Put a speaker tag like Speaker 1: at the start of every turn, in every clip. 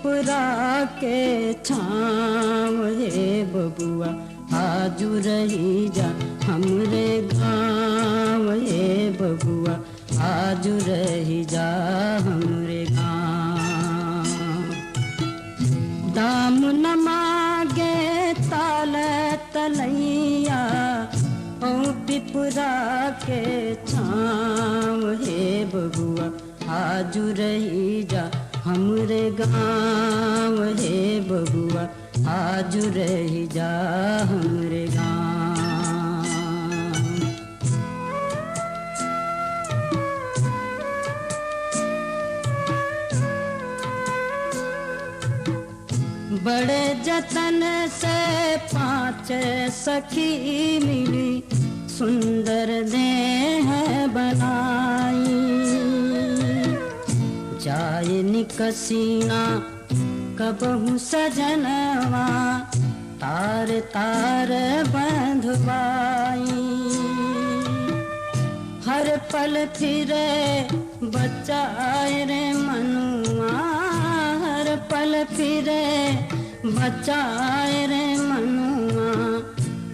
Speaker 1: पिपरा के छाँव हे बबुआ आजू रही जा हमरे गाँव हे बबुआ आजू रही जा हमरे गाँव। दाम न मांगे ताल तलैया ओ पिपरा के छाँव हे बबुआ आजू रही जा हमरे गाँव हे बबुआ आजू रही जा हमरे गाँव। बड़े जतन से 5 सखी मिली सुंदर देह बनाई। जाए निकसीना कबहू सजनवा तार तार बंधवाई। हर पल फिरे बचाए रे मनुआ हर पल फिरे बचाए रे मनुआ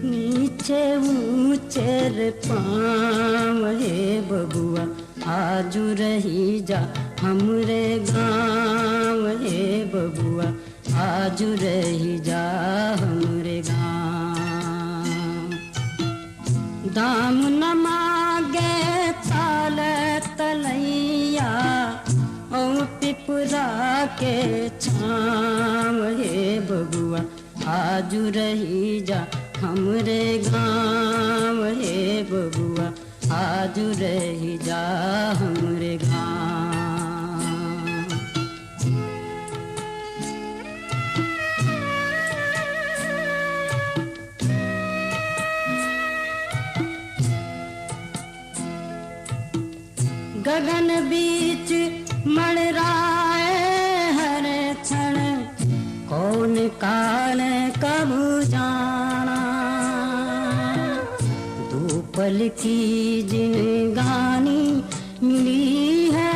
Speaker 1: नीचे ऊंचे रे पाँव हे बबुआ आजू रही जा हमरे गाँव हे बबुआ आजू रही जा हमरे गाँव। दाम न मांगे ताल तलैया ओ पिपरा के छाँव हे बबुआ आजू रही जा हमरे गाँव हे बबुआ आजू रही जा हमरे गाँव। गगन बीच मंडराए हर क्षण कौन काल कब जाना। दो पल की जिंदगानी मिली है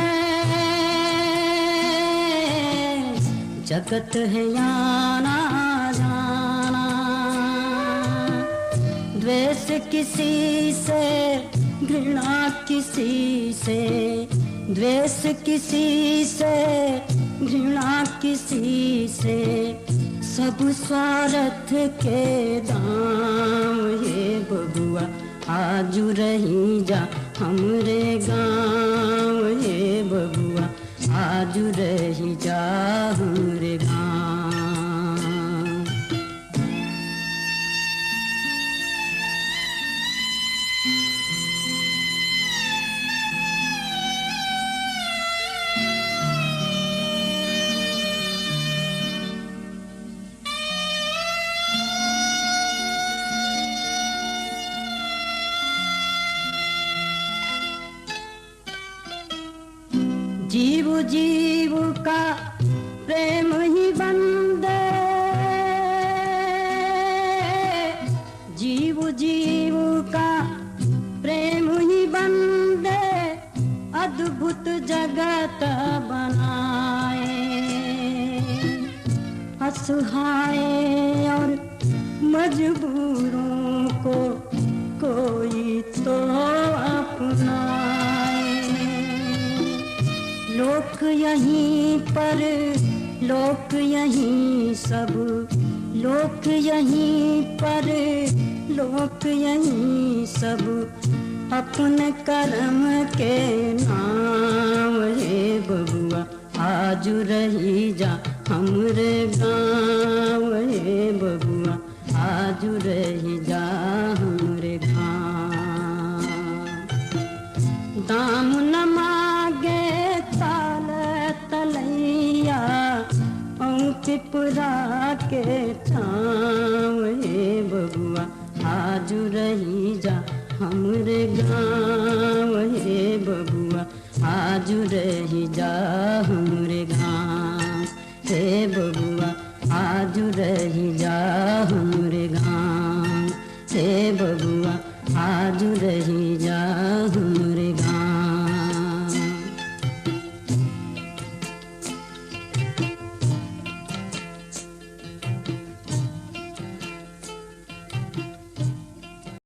Speaker 1: जगत है आना जाना। द्वेष किसी से घृणा किसी से द्वेष किसी से घृणा किसी से सब स्वार्थ के दाम हे बबुआ आजू रही जा हमरे गाँव हे बबुआ आजू रही जा हमरे गाँव। जीव जीव का प्रेम ही बंदे जीव जीव का प्रेम ही बंदे अद्भुत जगत बनाए। असहाय और मजबूरों को कोई तो अपनाए। लोक यहीं पर लोक यहीं सब लोक यहीं पर लोक यहीं सब अपने कर्म के नाम हे बबुआ आजू रही जा हमरे गाँव हे बबुआ आजू रही जा हमरे गाँव। दाम न मांगे ताल तलैया ओ पिपरा के छाँव हे बबुआ आजू रही जा हमरे गाँव हे बबुआ आजू रही जा हमरे गाँव हे बबुआ आजू रही जा हमरे गाँव हे बबुआ आजू रही